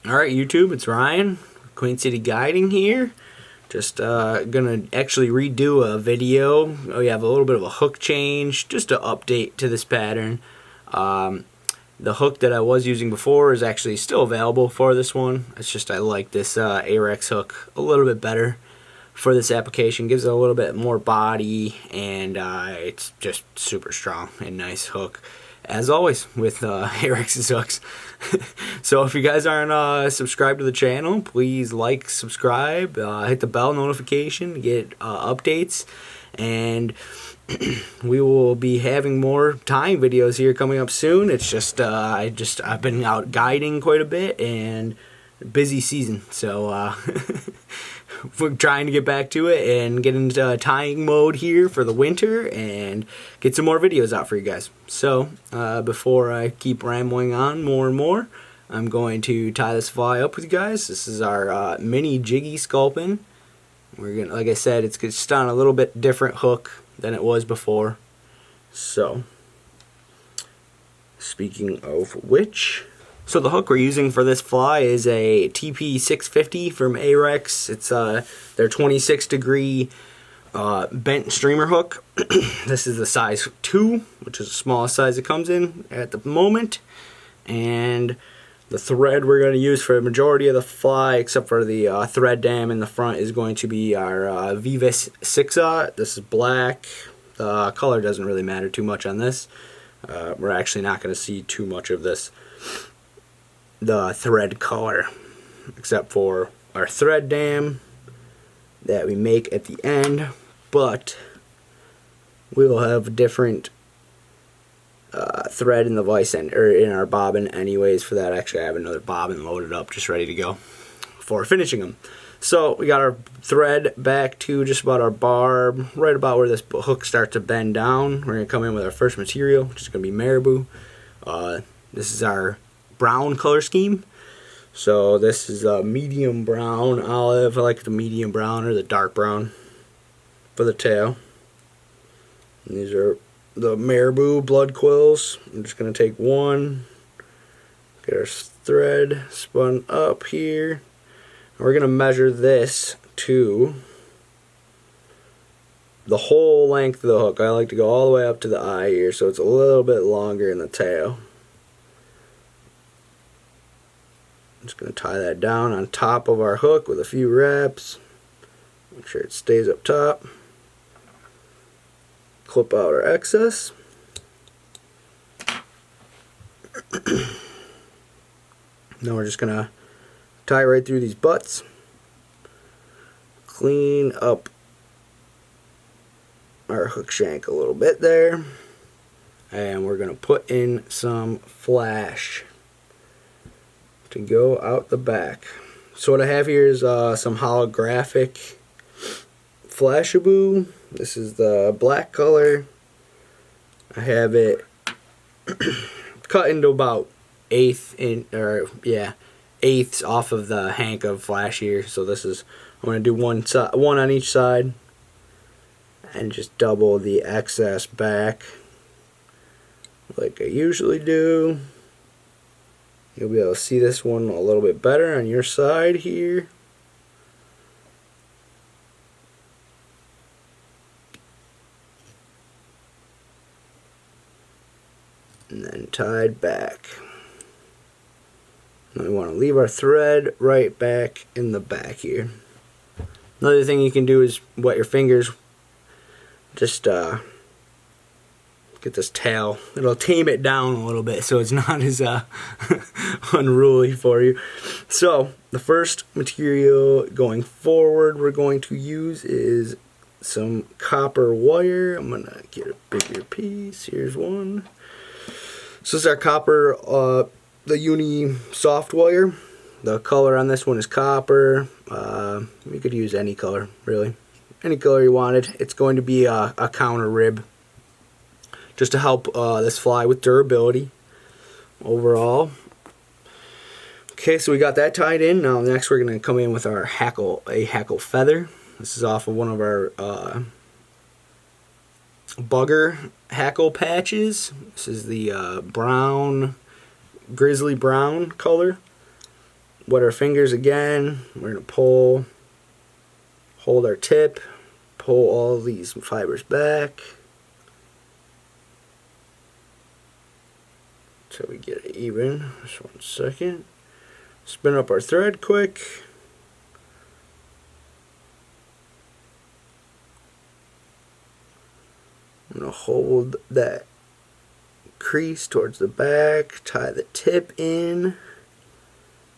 Alright YouTube, it's Ryan, Queen City Guiding here. Just gonna actually redo a video. We have a little bit of a hook change, just an update to this pattern. The hook that I was using before is actually still available for this one. It's just I like this Ahrex hook a little bit better for this application. Gives it a little bit more body, and it's just super strong and nice hook. As always with Ahrex's hooks. So if you guys aren't subscribed to the channel, please like, subscribe, hit the bell notification to get updates, and we will be having more tying videos here coming up soon. It's just I've been out guiding quite a bit and busy season, so we're trying to get back to it and get into tying mode here for the winter and get some more videos out for you guys. So before I keep rambling on more and more, I'm going to tie this fly up with you guys. This is our mini Jiggy Sculpin. We're gonna, like I said, it's just on a little bit different hook than it was before. So speaking of which, so the hook we're using for this fly is a TP650 from Ahrex. It's their 26 degree bent streamer hook. This is the size 2, which is the smallest size it comes in at the moment. And the thread we're going to use for the majority of the fly, except for the thread dam in the front, is going to be our Veevus 6-aught. This is black. The color doesn't really matter too much on this. We're actually not going to see too much of the thread color, except for our thread dam that we make at the end, but we will have a different thread in the vise end, or in our bobbin anyways. For that, actually I have another bobbin loaded up just ready to go for finishing them. So we got our thread back to just about our barb, right about where this hook starts to bend down. We're going to come in with our first material, which is going to be Marabou. This is our brown color scheme. So this is a medium brown olive. I like the medium brown or the dark brown for the tail. And these are the Marabou blood quills. I'm just going to take one, get our thread spun up here, and we're going to measure this to the whole length of the hook. I like to go all the way up to the eye here, so it's a little bit longer in the tail. I'm just going to tie that down on top of our hook with a few wraps. Make sure it stays up top. Clip out our excess. Now we're just going to tie right through these butts. Clean up our hook shank a little bit there. And we're going to put in some flash to go out the back. So what I have here is some Holographic Flashabou. This is the black color. I have it cut into about eighths off of the hank of flash here. So this is, I'm going to do one on each side and just double the excess back like I usually do. You'll be able to see this one a little bit better on your side here. And then tied back. And we want to leave our thread right back in the back here. Another thing you can do is wet your fingers. Just get this tail. It'll tame it down a little bit so it's not as unruly for you. So the first material going forward we're going to use is some copper wire. I'm going to get a bigger piece. Here's one. So this is our copper, the uni soft wire. The color on this one is copper. You could use any color, really. Any color you wanted. It's going to be a counter rib, just to help this fly with durability overall. Okay, so we got that tied in. Now next we're going to come in with our Hackle, a Hackle feather. This is off of one of our bugger Hackle patches. This is the brown, Grizzly brown color. wet our fingers again. We're going to hold our tip, pull all these fibers back till we get it even. Just 1 second. Spin up our thread quick. I'm going to hold that crease towards the back, tie the tip in,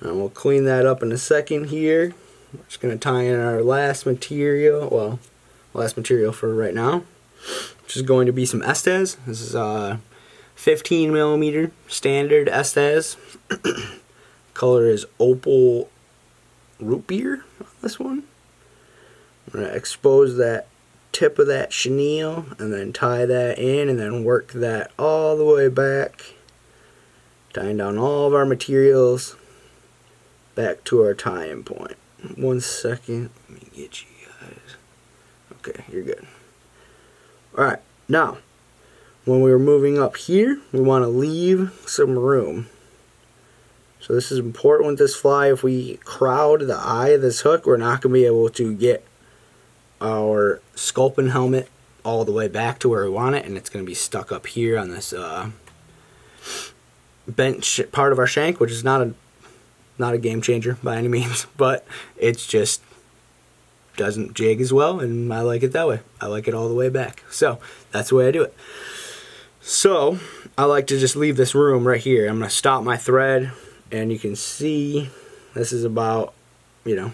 and we'll clean that up in a second here. We're just going to tie in our last material, well, last material for right now, which is going to be some Estaz. This is a 15mm standard Estaz. Color is Opal Rootbeer on this one. I'm going to expose that tip of that chenille and then tie that in and then work that all the way back, tying down all of our materials back to our tie-in point. 1 second, let me get you guys. Okay, you're good. Alright, now when we were moving up here, we want to leave some room. So this is important with this fly. If we crowd the eye of this hook, we're not going to be able to get our Sculpin helmet all the way back to where we want it, and it's going to be stuck up here on this bent part of our shank, which is not a game changer by any means, but it's just doesn't jig as well, and I like it that way. I like it all the way back. So that's the way I do it. So I like to just leave this room right here. I'm going to stop my thread, and you can see this is about, you know,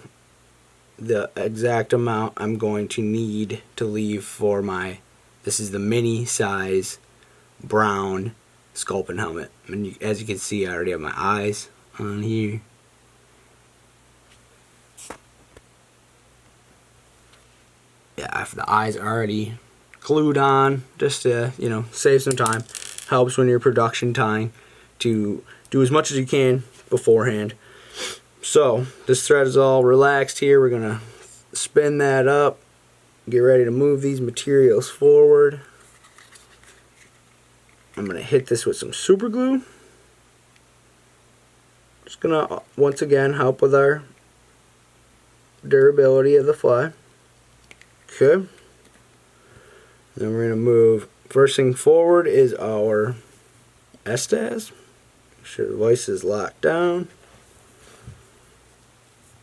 the exact amount I'm going to need to leave for my, this is the mini size brown Sculpin helmet. And as you can see, I already have my eyes on here. Yeah, the eyes are already glued on, just to, you know, save some time. Helps when you're production tying to do as much as you can beforehand. So this thread is all relaxed here. We're gonna spin that up, get ready to move these materials forward. I'm gonna hit this with some super glue. Just gonna once again help with our durability of the fly. Okay. Then we're gonna move. First thing forward is our Estaz. Make sure the vise is locked down.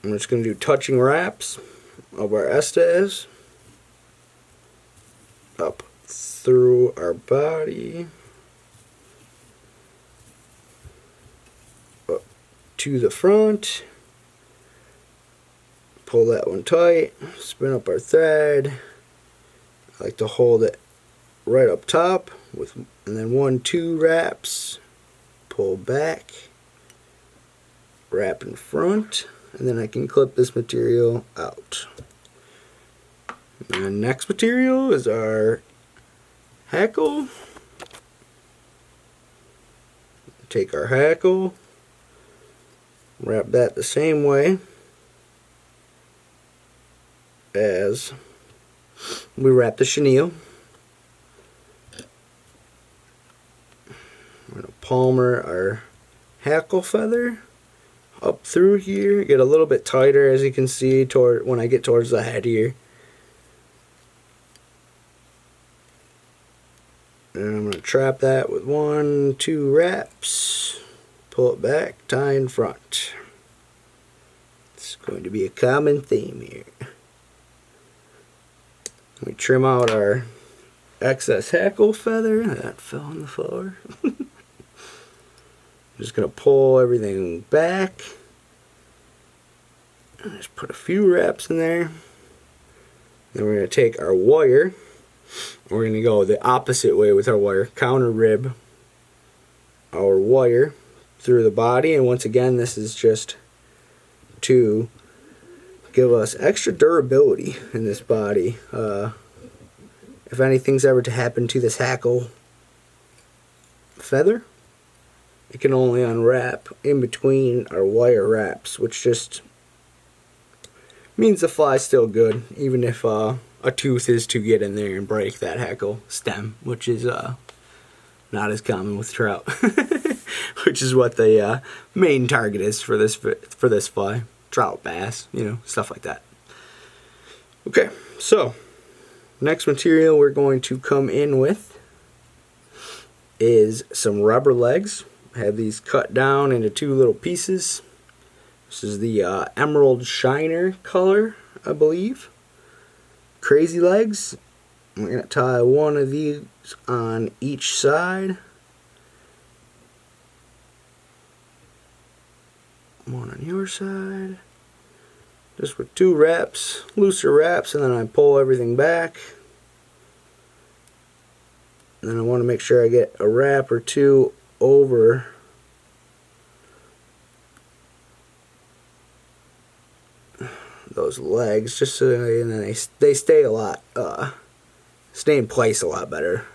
I'm just going to do touching wraps of our Estaz up through our body, up to the front, pull that one tight, spin up our thread. I like to hold it right up top, and then 1-2 wraps, pull back, wrap in front, and then I can clip this material out. And the next material is our Hackle. Take our Hackle, wrap that the same way as we wrap the chenille. We're going to palmer our Hackle feather up through here, get a little bit tighter, as you can see when I get towards the head here. And I'm going to trap that with 1-2 wraps, pull it back, tie in front. It's going to be a common theme here. We trim out our excess Hackle feather that fell on the floor. I'm just going to pull everything back. And just put a few wraps in there. Then we're going to take our wire. We're going to go the opposite way with our wire. Counter rib our wire through the body. And once again, this is just to give us extra durability in this body. If anything's ever to happen to this Hackle feather, it can only unwrap in between our wire wraps, which just means the fly's still good, even if a tooth is to get in there and break that Hackle stem, which is not as common with trout. which is what the main target is for this fly. Trout, bass, you know, stuff like that. Okay, so next material we're going to come in with is some rubber legs. I have these cut down into 2 little pieces. This is the Emerald Shiner color, I believe. Crazy legs. We're going to tie one of these on each side. One on your side. Just with 2 wraps, looser wraps, and then I pull everything back. And then I want to make sure I get a wrap or 2 over those legs, just so and then they stay a lot, stay in place a lot better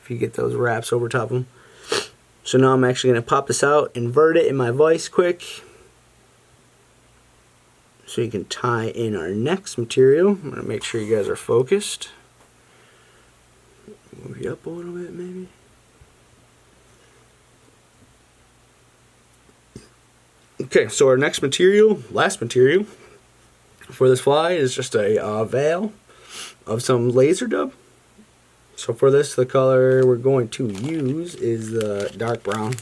if you get those wraps over top of them. So now I'm actually going to pop this out, invert it in my vise quick, so you can tie in our next material. I'm going to make sure you guys are focused. Move you up a little bit maybe. Okay, so our next material, last material for this fly is just a veil of some laser dub. So for this, the color we're going to use is the dark brown.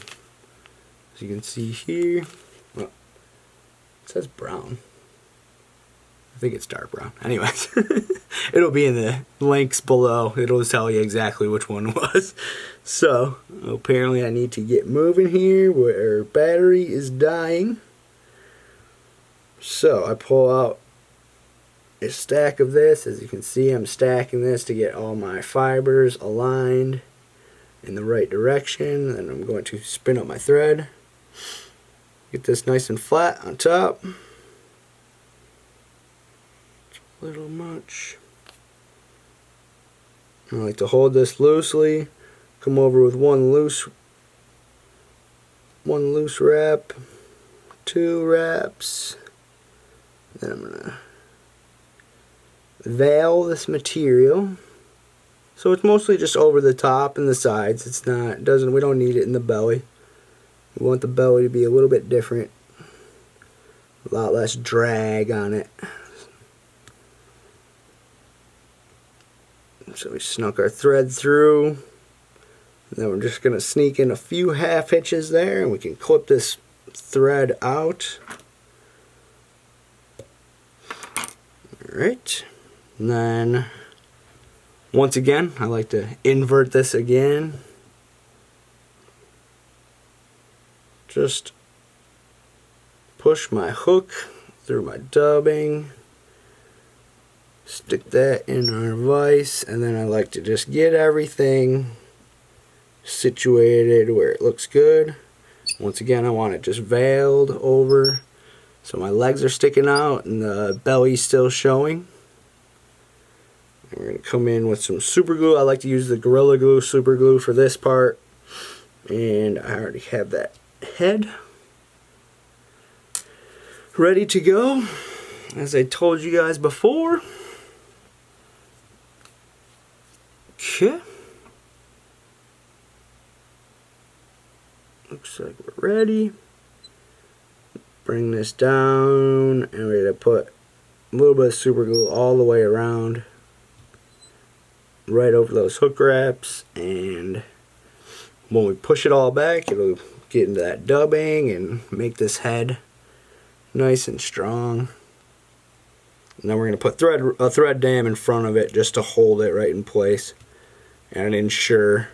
As you can see here, well, it says brown. I think it's dark brown. Anyways, it'll be in the links below. It'll tell you exactly which one it was. So apparently I need to get moving here where battery is dying. So I pull out a stack of this. As you can see, I'm stacking this to get all my fibers aligned in the right direction. Then I'm going to spin up my thread. Get this nice and flat on top. A little much. I like to hold this loosely. Come over with one loose wrap, 2 wraps. Then I'm gonna veil this material. So it's mostly just over the top and the sides. It's not, we don't need it in the belly. We want the belly to be a little bit different. A lot less drag on it. So we snuck our thread through. And then we're just going to sneak in a few half hitches there, and we can clip this thread out. Alright. And then, once again, I like to invert this again. Just push my hook through my dubbing. Stick that in our vise, and then I like to just get everything situated where it looks good. Once again, I want it just veiled over so my legs are sticking out and the belly's still showing. And we're going to come in with some super glue. I like to use the Gorilla Glue super glue for this part, and I already have that head ready to go. As I told you guys before. Okay. Looks like we're ready. Bring this down, and we're going to put a little bit of super glue all the way around, right over those hook wraps, and when we push it all back, it'll get into that dubbing and make this head nice and strong. And then we're going to put a thread dam in front of it just to hold it right in place and ensure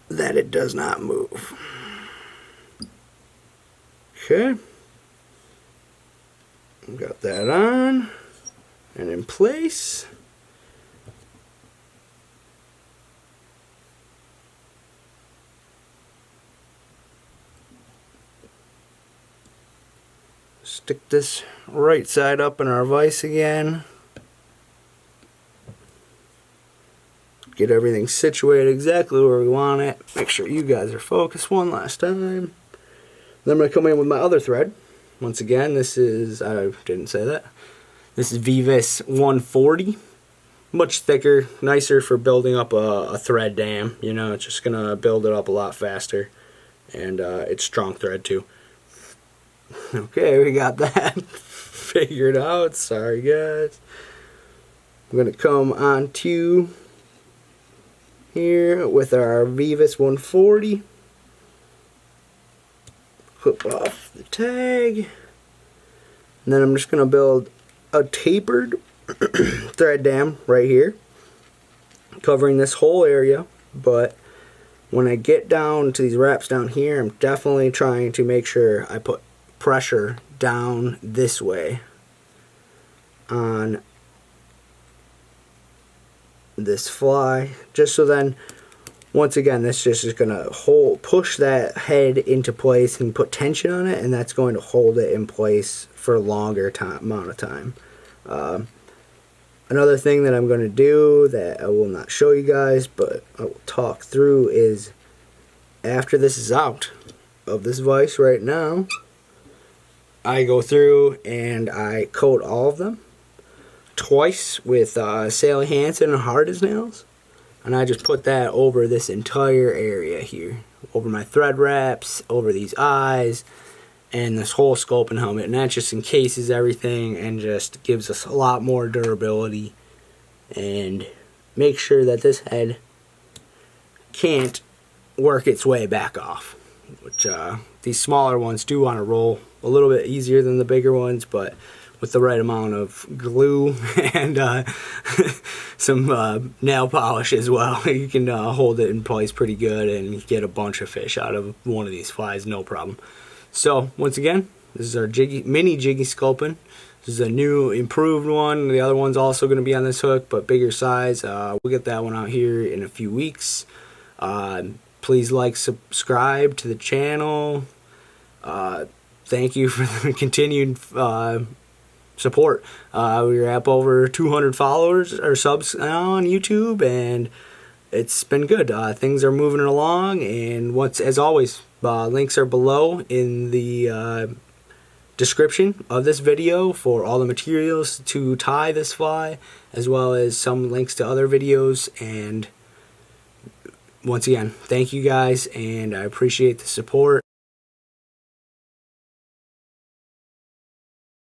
that it does not move. Okay. Got that on and in place. Stick this right side up in our vise again. Get everything situated exactly where we want it. Make sure you guys are focused one last time. Then I'm going to come in with my other thread. Once again, this is, I didn't say that. This is Veevus 140. much thicker, nicer for building up a thread dam. You know, it's just gonna build it up a lot faster, and it's strong thread too. Okay, we got that figured out. Sorry guys. I'm gonna come on to here with our Veevus 140. Clip off the tag, and then I'm just gonna build a tapered thread dam right here, covering this whole area. But when I get down to these wraps down here, I'm definitely trying to make sure I put pressure down this way on this fly, just so then once again this just is going to push that head into place and put tension on it, and that's going to hold it in place for a longer amount of time. Another thing that I'm going to do that I will not show you guys, but I will talk through, is after this is out of this vise right now, I go through and I coat all of them twice with Sally Hansen and Hard as Nails, and I just put that over this entire area here, over my thread wraps, over these eyes, and this whole Sculpin helmet, and that just encases everything and just gives us a lot more durability and make sure that this head can't work its way back off, which these smaller ones do want to roll a little bit easier than the bigger ones, but with the right amount of glue and some nail polish as well, you can hold it in place pretty good and get a bunch of fish out of one of these flies, no problem. So once again, this is our mini Jiggy Sculpin. This is a new improved one. The other one's also going to be on this hook, but bigger size. We'll get that one out here in a few weeks. Please like, subscribe to the channel. Thank you for the continued support. We're up over 200 followers or subs now on YouTube, and it's been good. Things are moving along, and as always, links are below in the description of this video for all the materials to tie this fly, as well as some links to other videos. And once again, thank you guys, and I appreciate the support.